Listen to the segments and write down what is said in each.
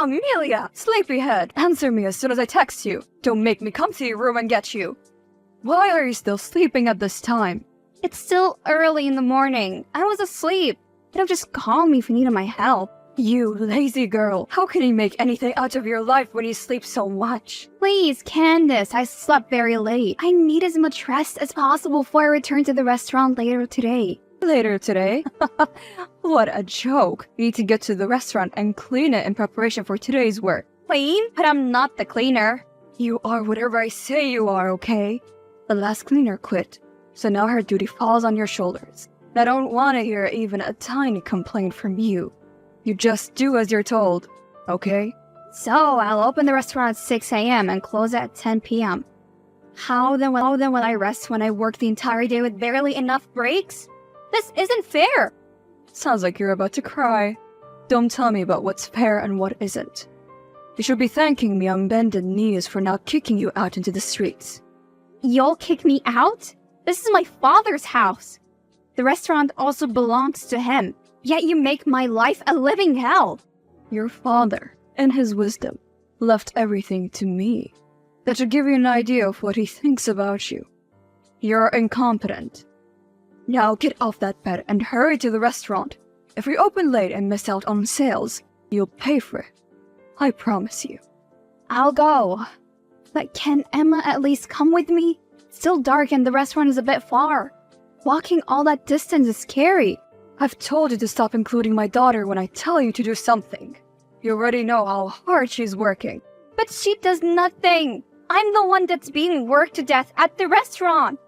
Amelia! Sleepyhead! Answer me as soon as I text you. Don't make me come to your room and get you. Why are you still sleeping at this time? It's still early in the morning. I was asleep. You know, just call me if you needed my help. You lazy girl. How can you make anything out of your life when you sleep so much? Please, Candace, I slept very late. I need as much rest as possible before I return to the restaurant later today. Later today? What a joke. You need to get to the restaurant and clean it in preparation for today's work. Clean? But I'm not the cleaner. You are whatever I say you are, okay? The last cleaner quit, so now her duty falls on your shoulders. I don't want to hear even a tiny complaint from you. You just do as you're told, okay? So, I'll open the restaurant at 6 a.m. and close at 10 p.m. How then will I rest when I work the entire day with barely enough breaks? This isn't fair! Sounds like you're about to cry. Don't tell me about what's fair and what isn't. You should be thanking me on bended knees for not kicking you out into the streets. You'll kick me out? This is my father's house. The restaurant also belongs to him. Yet you make my life a living hell. Your father, in his wisdom, left everything to me. That should give you an idea of what he thinks about you. You're incompetent. Now get off that bed and hurry to the restaurant. If we open late and miss out on sales, you'll pay for it. I promise you. I'll go. But can Emma at least come with me? It's still dark and the restaurant is a bit far. Walking all that distance is scary. I've told you to stop including my daughter when I tell you to do something. You already know how hard she's working. But she does nothing. I'm the one that's being worked to death at the restaurant.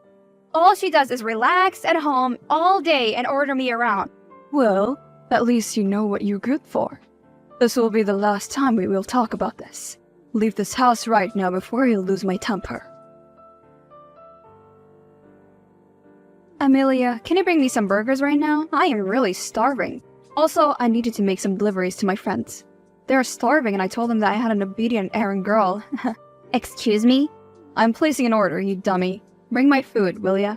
All she does is relax at home all day and order me around. Well, at least you know what you're good for. This will be the last time we will talk about this. Leave this house right now before you lose my temper. Amelia, can you bring me some burgers right now? I am really starving. Also, I needed to make some deliveries to my friends. They're starving and I told them that I had an obedient errand girl. Excuse me? I'm placing an order, you dummy. Bring my food, will ya?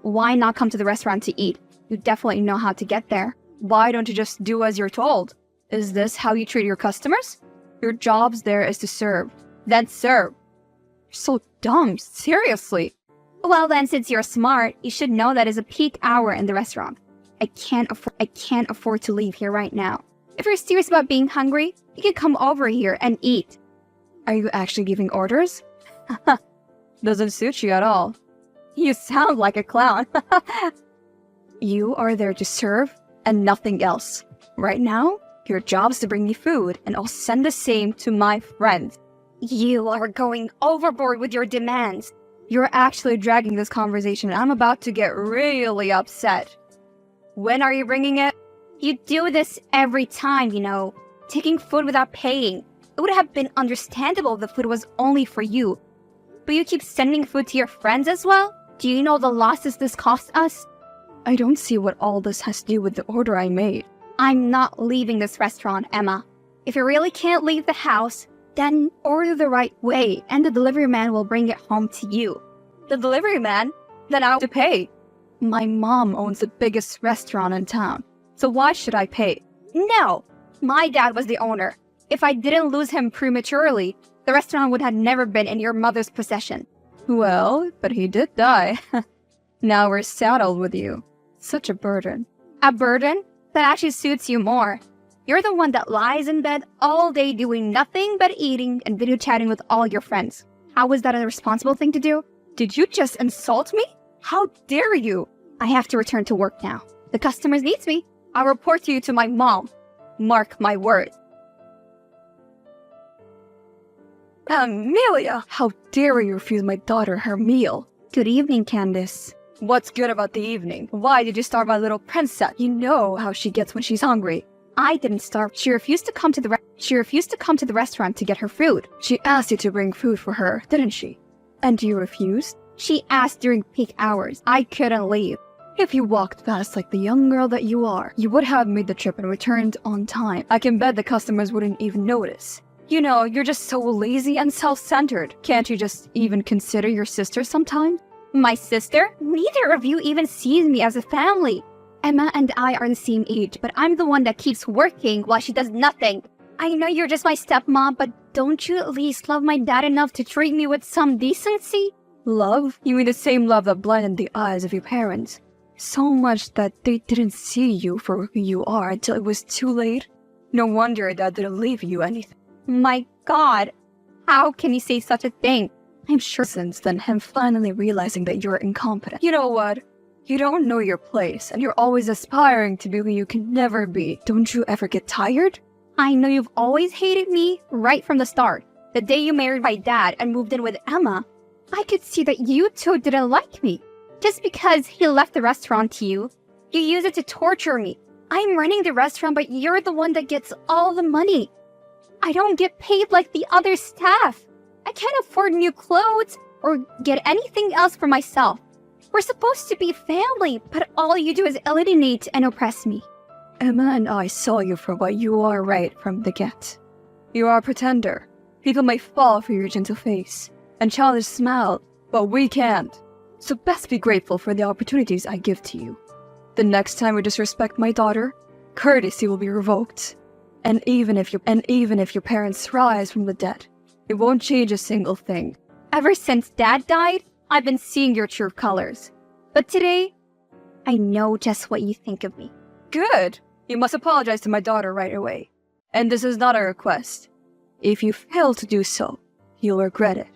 Why not come to the restaurant to eat? You definitely know how to get there. Why don't you just do as you're told? Is this how you treat your customers? Your job's there is to serve. Then serve. You're so dumb, seriously. Well then, since you're smart, you should know that it's a peak hour in the restaurant. I can't afford to leave here right now. If you're serious about being hungry, you can come over here and eat. Are you actually giving orders? Doesn't suit you at all. You sound like a clown. You are there to serve and nothing else. Right now, your job's to bring me food and I'll send the same to my friends. You are going overboard with your demands. You're actually dragging this conversation and I'm about to get really upset. When are you bringing it? You do this every time, you know. Taking food without paying. It would have been understandable if the food was only for you. But you keep sending food to your friends as well? Do you know the losses this costs us? I don't see what all this has to do with the order I made. I'm not leaving this restaurant, Emma. If you really can't leave the house, then order the right way and the delivery man will bring it home to you. The delivery man? Then I'll have to pay. My mom owns the biggest restaurant in town, so why should I pay? No! My dad was the owner. If I didn't lose him prematurely, the restaurant would have never been in your mother's possession. Well, but he did die. Now we're saddled with you. Such a burden. A burden? That actually suits you more. You're the one that lies in bed all day doing nothing but eating and video chatting with all your friends. How is that a responsible thing to do? Did you just insult me? How dare you? I have to return to work now. The customers need me. I'll report you to my mom. Mark my words. Amelia! How dare you refuse my daughter her meal? Good evening, Candace. What's good about the evening? Why did you starve my little princess? You know how she gets when she's hungry. I didn't starve. She refused to come to the restaurant to get her food. She asked you to bring food for her, didn't she? And you refused? She asked during peak hours. I couldn't leave. If you walked fast like the young girl that you are, you would have made the trip and returned on time. I can bet the customers wouldn't even notice. You know, you're just so lazy and self-centered. Can't you just even consider your sister sometimes? My sister? Neither of you even sees me as a family. Emma and I are the same age, but I'm the one that keeps working while she does nothing. I know you're just my stepmom, but don't you at least love my dad enough to treat me with some decency? Love? You mean the same love that blinded the eyes of your parents? So much that they didn't see you for who you are until it was too late? No wonder your dad didn't leave you anything. My God, how can you say such a thing? I'm sure since then him finally realizing that you're incompetent. You know what? You don't know your place, and you're always aspiring to be who you can never be. Don't you ever get tired? I know you've always hated me right from the start. The day you married my dad and moved in with Emma, I could see that you two didn't like me. Just because he left the restaurant to you, you use it to torture me. I'm running the restaurant, but you're the one that gets all the money. I don't get paid like the other staff. I can't afford new clothes or get anything else for myself. We're supposed to be family, but all you do is alienate and oppress me. Emma and I saw you for what you are right from the get. You are a pretender. People may fall for your gentle face and childish smile, but we can't. So best be grateful for the opportunities I give to you. The next time you disrespect my daughter, courtesy will be revoked. And even if your parents rise from the dead, it won't change a single thing. Ever since Dad died, I've been seeing your true colors. But today, I know just what you think of me. Good! You must apologize to my daughter right away. And this is not a request. If you fail to do so, you'll regret it.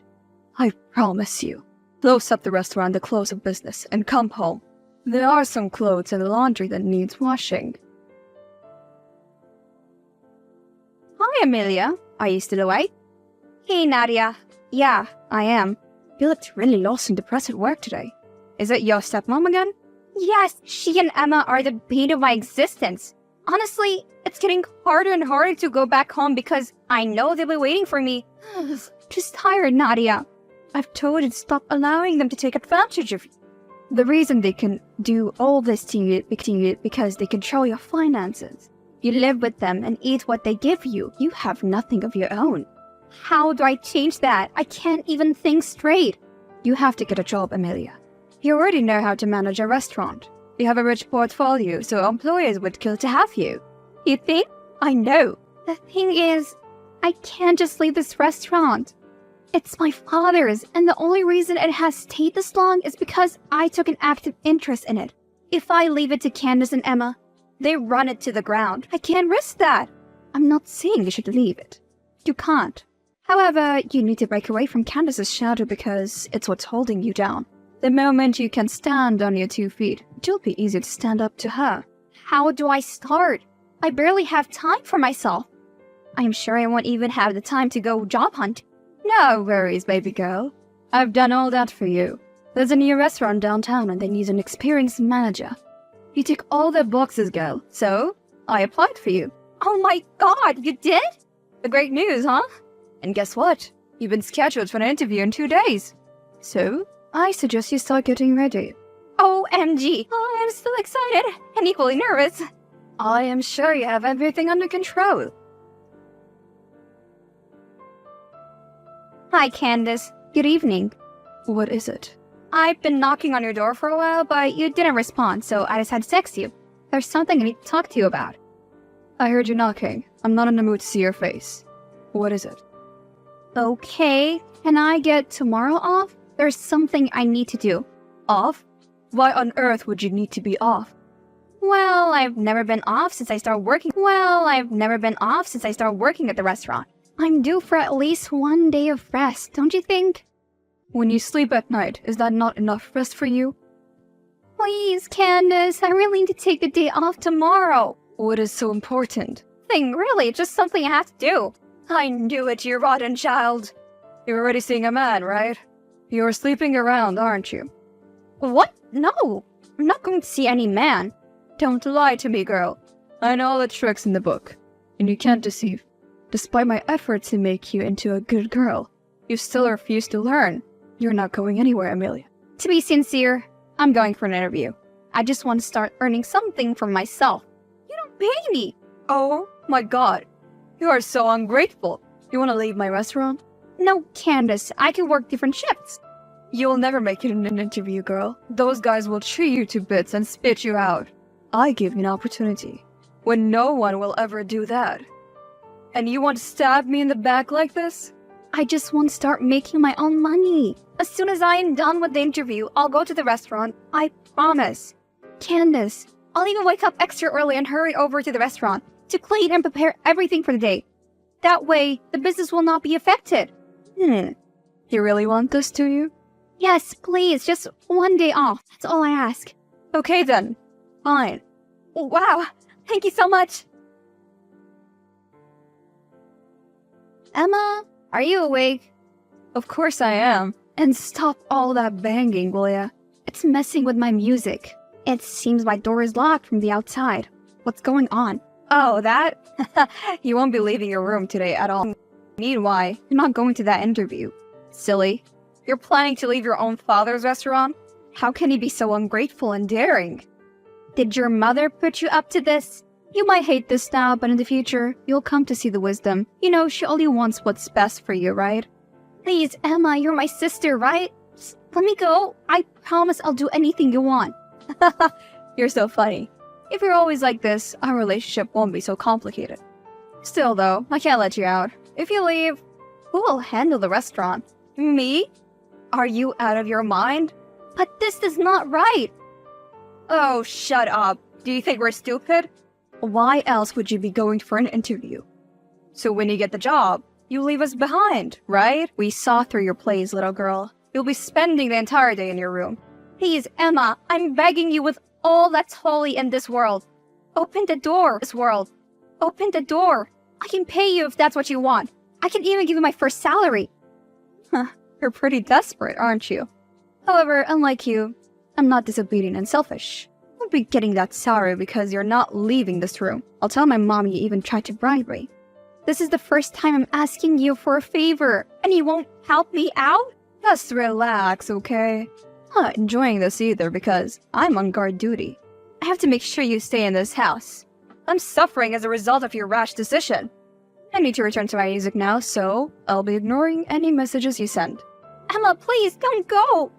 I promise you. Close up the restaurant at the close of business and come home. There are some clothes in the laundry that needs washing. Hi, Amelia. Are you still awake? Hey, Nadia. Yeah, I am. You looked really lost and depressed at work today. Is it your stepmom again? Yes, she and Emma are the bane of my existence. Honestly, it's getting harder and harder to go back home because I know they'll be waiting for me. Just tired, Nadia. I've told you to stop allowing them to take advantage of you. The reason they can do all this to you because they control your finances. You live with them and eat what they give you. You have nothing of your own. How do I change that? I can't even think straight. You have to get a job, Amelia. You already know how to manage a restaurant. You have a rich portfolio, so employers would kill to have you. You think? I know. The thing is, I can't just leave this restaurant. It's my father's, and the only reason it has stayed this long is because I took an active interest in it. If I leave it to Candace and Emma, they run it to the ground. I can't risk that. I'm not saying you should leave it. You can't. However, you need to break away from Candace's shadow because it's what's holding you down. The moment you can stand on your 2 feet, it'll be easier to stand up to her. How do I start? I barely have time for myself. I'm sure I won't even have the time to go job hunt. No worries, baby girl. I've done all that for you. There's a new restaurant downtown and they need an experienced manager. You tick all their boxes, girl. So, I applied for you. Oh my God, you did? The great news, huh? And guess what? You've been scheduled for an interview in 2 days. So, I suggest you start getting ready. OMG. Oh, I'm so excited and equally nervous. I am sure you have everything under control. Hi, Candace. Good evening. What is it? I've been knocking on your door for a while, but you didn't respond, so I decided to text you. There's something I need to talk to you about. I heard you knocking. I'm not in the mood to see your face. What is it? Okay, can I get tomorrow off? There's something I need to do. Off? Why on earth would you need to be off? Well, I've never been off since I started working. at the restaurant. I'm due for at least 1 day of rest, don't you think? When you sleep at night, is that not enough rest for you? Please, Candace, I really need to take the day off tomorrow. What is so important? Really, just something I have to do. I knew it, you rotten child. You're already seeing a man, right? You're sleeping around, aren't you? What? No, I'm not going to see any man. Don't lie to me, girl. I know all the tricks in the book, and you can't deceive. Despite my efforts to make you into a good girl, you still refuse to learn. You're not going anywhere, Amelia. To be sincere, I'm going for an interview. I just want to start earning something for myself. You don't pay me. Oh my God. You are so ungrateful. You want to leave my restaurant? No, Candace, I can work different shifts. You'll never make it in an interview, girl. Those guys will chew you to bits and spit you out. I give you an opportunity when no one will ever do that. And you want to stab me in the back like this? I just want to start making my own money. As soon as I am done with the interview, I'll go to the restaurant. I promise. Candace, I'll even wake up extra early and hurry over to the restaurant to clean and prepare everything for the day. That way, the business will not be affected. You really want this, do you? Yes, please, just one day off. That's all I ask. Okay then. Fine. Wow, thank you so much. Emma, are you awake? Of course I am. And stop all that banging, will ya? It's messing with my music. It seems my door is locked from the outside. What's going on? Oh, that? You won't be leaving your room today at all. Meanwhile, you're not going to that interview. Silly. You're planning to leave your own father's restaurant? How can he be so ungrateful and daring? Did your mother put you up to this? You might hate this now, but in the future, you'll come to see the wisdom. You know, she only wants what's best for you, right? Please, Emma, you're my sister, right? Just let me go. I promise I'll do anything you want. You're so funny. If you're always like this, our relationship won't be so complicated. Still though, I can't let you out. If you leave, who will handle the restaurant? Me? Are you out of your mind? But this is not right. Oh, shut up. Do you think we're stupid? Why else would you be going for an interview? So when you get the job, you leave us behind, right? We saw through your plays, little girl. You'll be spending the entire day in your room. Please, Emma, I'm begging you with all that's holy in this world. Open the door, this world. Open the door. I can pay you if that's what you want. I can even give you my first salary. You're pretty desperate, aren't you? However, unlike you, I'm not disobedient and selfish. I won't be getting that salary because you're not leaving this room. I'll tell my mom you even tried to bribe me. This is the first time I'm asking you for a favor, and you won't help me out? Just relax, okay? I'm not enjoying this either because I'm on guard duty. I have to make sure you stay in this house. I'm suffering as a result of your rash decision. I need to return to my music now, so I'll be ignoring any messages you send. Emma, please, don't go!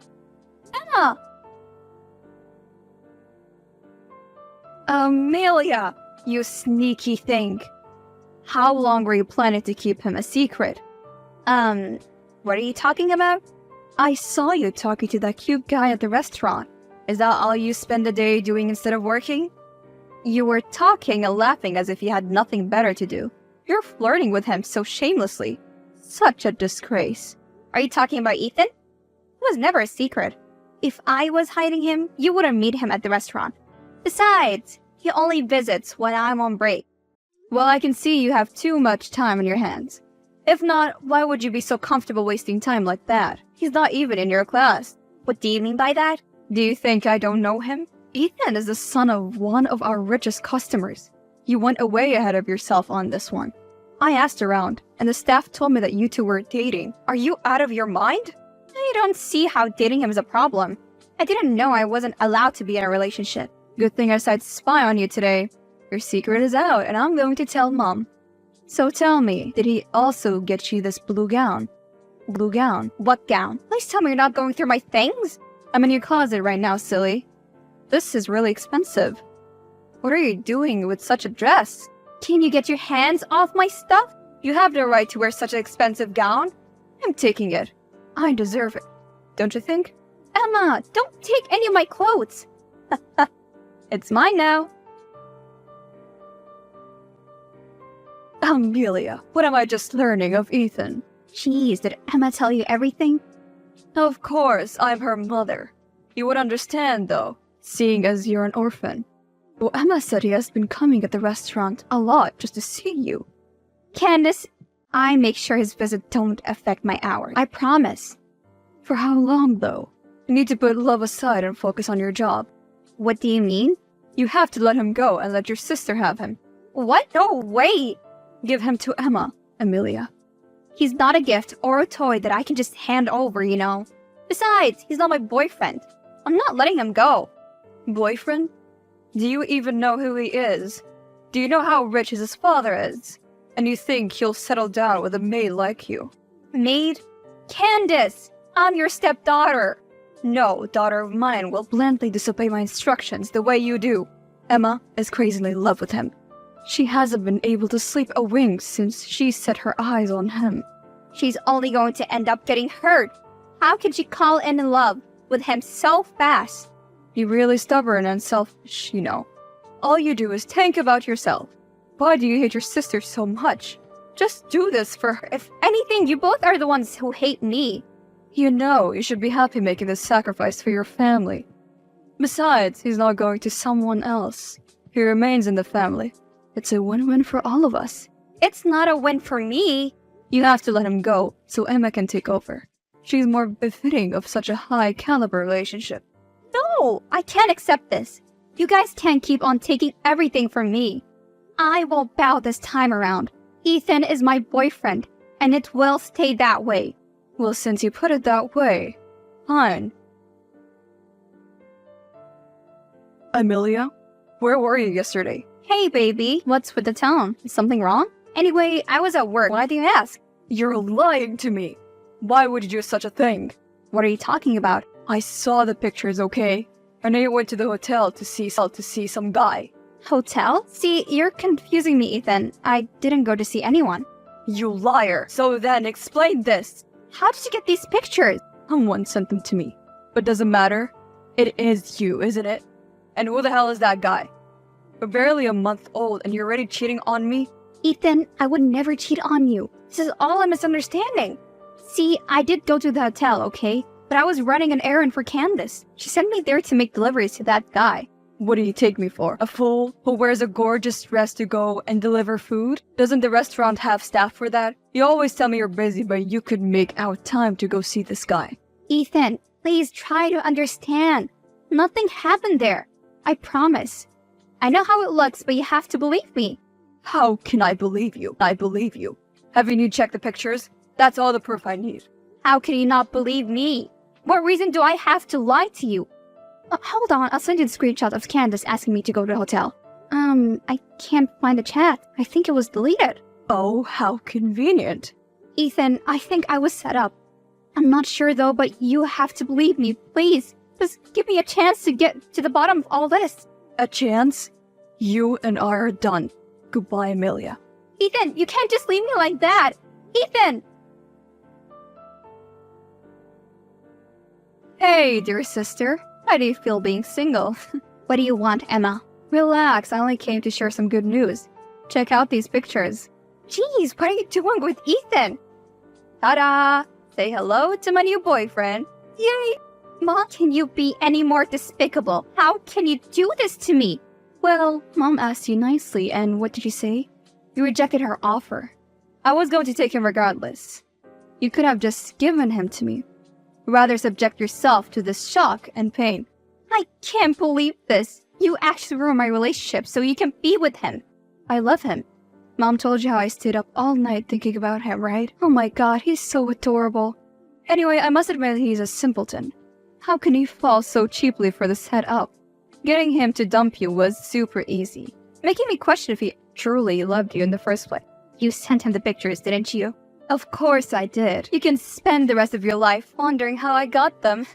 Emma! Amelia, you sneaky thing. How long were you planning to keep him a secret? What are you talking about? I saw you talking to that cute guy at the restaurant. Is that all you spend the day doing instead of working? You were talking and laughing as if you had nothing better to do. You're flirting with him so shamelessly. Such a disgrace. Are you talking about Ethan? It was never a secret. If I was hiding him, you wouldn't meet him at the restaurant. Besides, he only visits when I'm on break. Well, I can see you have too much time on your hands. If not, why would you be so comfortable wasting time like that? He's not even in your class. What do you mean by that? Do you think I don't know him? Ethan is the son of one of our richest customers. You went way ahead of yourself on this one. I asked around, and the staff told me that you two were dating. Are you out of your mind? I don't see how dating him is a problem. I didn't know I wasn't allowed to be in a relationship. Good thing I decided to spy on you today. Your secret is out, and I'm going to tell Mom. So tell me, did he also get you this blue gown? Blue gown? What gown? Please tell me you're not going through my things. I'm in your closet right now, silly. This is really expensive. What are you doing with such a dress? Can you get your hands off my stuff? You have no right to wear such an expensive gown. I'm taking it. I deserve it. Don't you think? Emma, don't take any of my clothes. It's mine now. Amelia, what am I just learning of Ethan? Jeez, did Emma tell you everything? Of course, I'm her mother. You would understand, though, seeing as you're an orphan. Well, Emma said he has been coming at the restaurant a lot just to see you. Candace, I make sure his visit don't affect my hours. I promise. For how long, though? You need to put love aside and focus on your job. What do you mean? You have to let him go and let your sister have him. What? No, wait! Give him to Emma, Amelia. He's not a gift or a toy that I can just hand over, you know. Besides, he's not my boyfriend. I'm not letting him go. Boyfriend? Do you even know who he is? Do you know how rich his father is? And you think he'll settle down with a maid like you? Maid? Candace! I'm your stepdaughter. No daughter of mine will blandly disobey my instructions the way you do. Emma is crazily in love with him. She hasn't been able to sleep a wink since she set her eyes on him. She's only going to end up getting hurt. How can she fall in love with him so fast? You're really stubborn and selfish, you know. All you do is think about yourself. Why do you hate your sister so much? Just do this for her. If anything, you both are the ones who hate me. You know, you should be happy making this sacrifice for your family. Besides, he's not going to someone else. He remains in the family. It's a win-win for all of us. It's not a win for me. You have to let him go so Emma can take over. She's more befitting of such a high-caliber relationship. No, I can't accept this. You guys can't keep on taking everything from me. I won't bow this time around. Ethan is my boyfriend, and it will stay that way. Well, since you put it that way, fine. Amelia, where were you yesterday? Hey, baby, what's with the tone? Is something wrong? Anyway, I was at work. Why do you ask? You're lying to me. Why would you do such a thing? What are you talking about? I saw the pictures, okay? And I went to the hotel to see some guy. Hotel? See, you're confusing me, Ethan. I didn't go to see anyone. You liar. So then explain this. How did you get these pictures? Someone sent them to me. But doesn't matter. It is you, isn't it? And who the hell is that guy? You're barely a month old and you're already cheating on me? Ethan, I would never cheat on you. This is all a misunderstanding. See, I did go to the hotel, okay? But I was running an errand for Candace. She sent me there to make deliveries to that guy. What do you take me for? A fool who wears a gorgeous dress to go and deliver food? Doesn't the restaurant have staff for that? You always tell me you're busy, but you could make out time to go see this guy. Ethan, please try to understand. Nothing happened there. I promise. I know how it looks, but you have to believe me. How can I believe you? I believe you. Haven't you checked the pictures? That's all the proof I need. How can you not believe me? What reason do I have to lie to you? Hold on, I'll send you the screenshot of Candace asking me to go to the hotel. I can't find the chat. I think it was deleted. Oh, how convenient. Ethan, I think I was set up. I'm not sure though, but you have to believe me, please. Just give me a chance to get to the bottom of all this. A chance? You and I are done. Goodbye, Amelia. Ethan, you can't just leave me like that. Ethan! Hey, dear sister. How do you feel being single? What do you want, Emma? Relax, I only came to share some good news. Check out these pictures. Jeez, what are you doing with Ethan? Ta-da! Say hello to my new boyfriend. Yay! Mom, can you be any more despicable? How can you do this to me? Well, Mom asked you nicely, and what did you say? You rejected her offer. I was going to take him regardless. You could have just given him to me. Rather subject yourself to this shock and pain. I can't believe this. You actually ruined my relationship so you can be with him. I love him. Mom told you how I stayed up all night thinking about him, right? Oh my god, he's so adorable. Anyway, I must admit he's a simpleton. How can he fall so cheaply for the setup? Getting him to dump you was super easy, making me question if he truly loved you in the first place. You sent him the pictures, didn't you? Of course I did. You can spend the rest of your life wondering how I got them.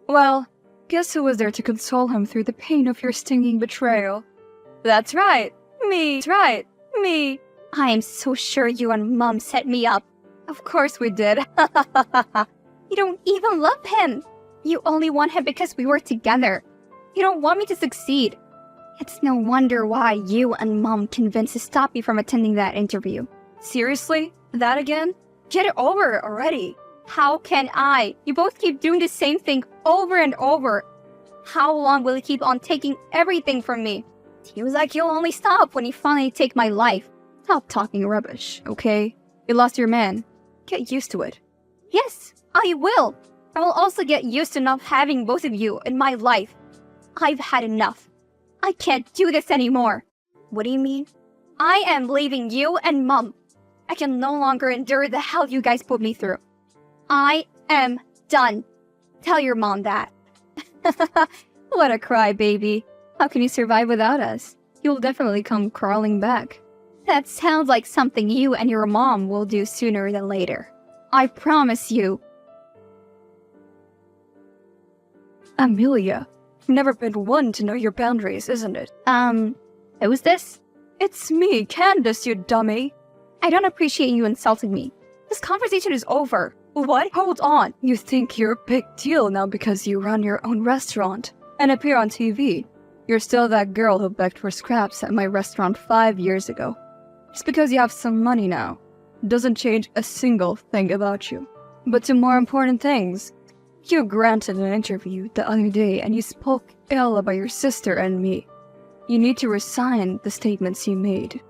Well, guess who was there to console him through the pain of your stinging betrayal? That's right, me. That's right, me. I am so sure you and Mom set me up. Of course we did. You don't even love him. You only want him because we were together. You don't want me to succeed. It's no wonder why you and Mom convinced to stop me from attending that interview. Seriously? That again? Get it over already. How can I? You both keep doing the same thing over and over. How long will you keep on taking everything from me? Seems like you'll only stop when you finally take my life. Stop talking rubbish, okay? You lost your man. Get used to it. Yes, I will. I will also get used to not having both of you in my life. I've had enough. I can't do this anymore. What do you mean? I am leaving you and Mom. I can no longer endure the hell you guys put me through. I am done. Tell your mom that. What a crybaby. How can you survive without us? You'll definitely come crawling back. That sounds like something you and your mom will do sooner than later. I promise you. Amelia, you've never been one to know your boundaries, isn't it? Who's this? It's me, Candace, you dummy. I don't appreciate you insulting me. This conversation is over. What? Hold on. You think you're a big deal now because you run your own restaurant and appear on TV. You're still that girl who begged for scraps at my restaurant 5 years ago. Just because you have some money now doesn't change a single thing about you. But to more important things, you granted an interview the other day and you spoke ill about your sister and me. You need to resign the statements you made.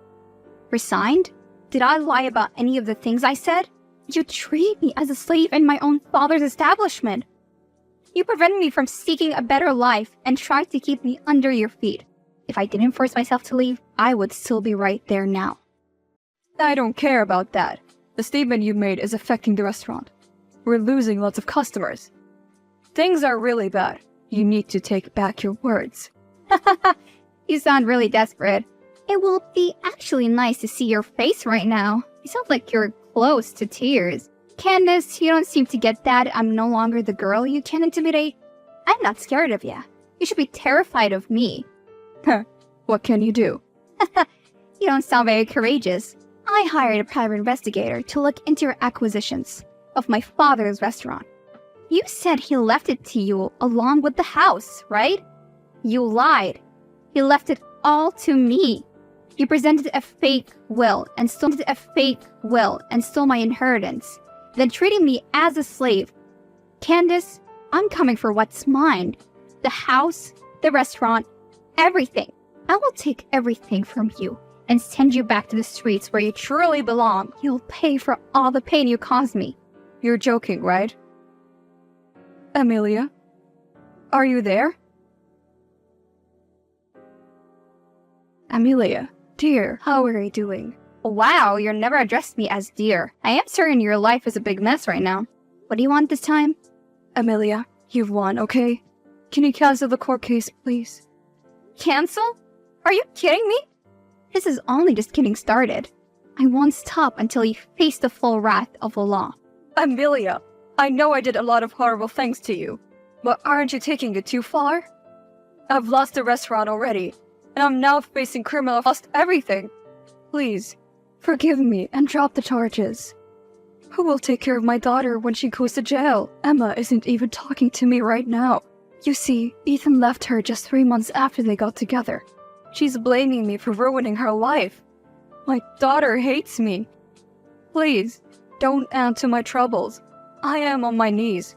Resigned? Did I lie about any of the things I said? You treated me as a slave in my own father's establishment. You prevented me from seeking a better life and tried to keep me under your feet. If I didn't force myself to leave, I would still be right there now. I don't care about that. The statement you made is affecting the restaurant. We're losing lots of customers. Things are really bad. You need to take back your words. You sound really desperate. It will be actually nice to see your face right now. You sound like you're close to tears. Candace, you don't seem to get that I'm no longer the girl you can intimidate. I'm not scared of you. You should be terrified of me. What can you do? You don't sound very courageous. I hired a private investigator to look into your acquisitions of my father's restaurant. You said he left it to you along with the house, right? You lied. He left it all to me. You presented a fake will and stole my inheritance, then treating me as a slave. Candace, I'm coming for what's mine. The house, the restaurant, everything. I will take everything from you and send you back to the streets where you truly belong. You'll pay for all the pain you caused me. You're joking, right? Amelia? Are you there? Amelia, dear, how are you doing? Wow, you never addressed me as dear. I am certain your life is a big mess right now. What do you want this time? Amelia, you've won, okay? Can you cancel the court case, please? Cancel? Are you kidding me? This is only just getting started. I won't stop until you face the full wrath of the law. Amelia, I know I did a lot of horrible things to you, but aren't you taking it too far? I've lost the restaurant already, and I'm now facing criminal. I've lost everything. Please, forgive me and drop the charges. Who will take care of my daughter when she goes to jail? Emma isn't even talking to me right now. You see, Ethan left her just 3 months after they got together. She's blaming me for ruining her life. My daughter hates me. Please, don't add to my troubles. I am on my knees.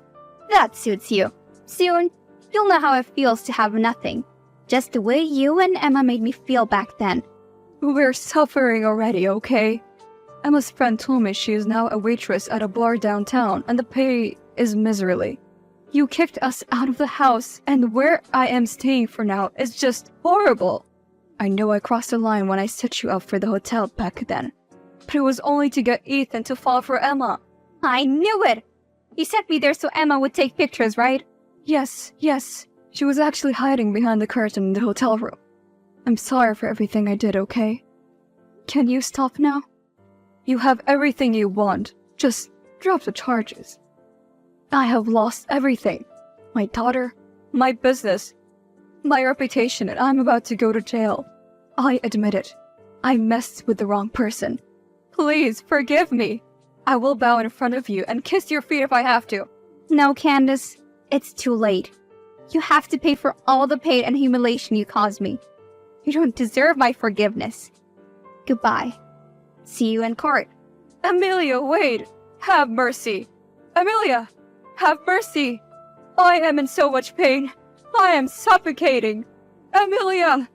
That suits you. Soon, you'll know how it feels to have nothing. Just the way you and Emma made me feel back then. We're suffering already, okay? Emma's friend told me she is now a waitress at a bar downtown and the pay is miserly. You kicked us out of the house and where I am staying for now is just horrible. I know I crossed the line when I set you up for the hotel back then, but it was only to get Ethan to fall for Emma. I knew it! You sent me there so Emma would take pictures, right? Yes. She was actually hiding behind the curtain in the hotel room. I'm sorry for everything I did, okay? Can you stop now? You have everything you want. Just drop the charges. I have lost everything. My daughter, my business, my reputation, and I'm about to go to jail. I admit it. I messed with the wrong person. Please forgive me. I will bow in front of you and kiss your feet if I have to. No, Candace. It's too late. You have to pay for all the pain and humiliation you caused me. You don't deserve my forgiveness. Goodbye. See you in court. Amelia, wait! Have mercy! Amelia! Have mercy! I am in so much pain. I am suffocating. Amelia!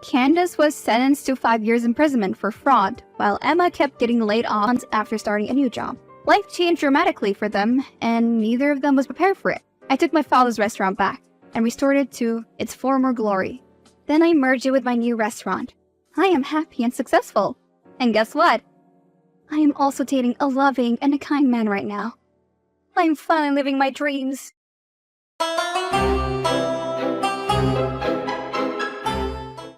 Candace was sentenced to 5 years imprisonment for fraud, while Emma kept getting laid off after starting a new job. Life changed dramatically for them, and neither of them was prepared for it. I took my father's restaurant back and restored it to its former glory. Then I merged it with my new restaurant. I am happy and successful. And guess what? I am also dating a loving and a kind man right now. I am finally living my dreams.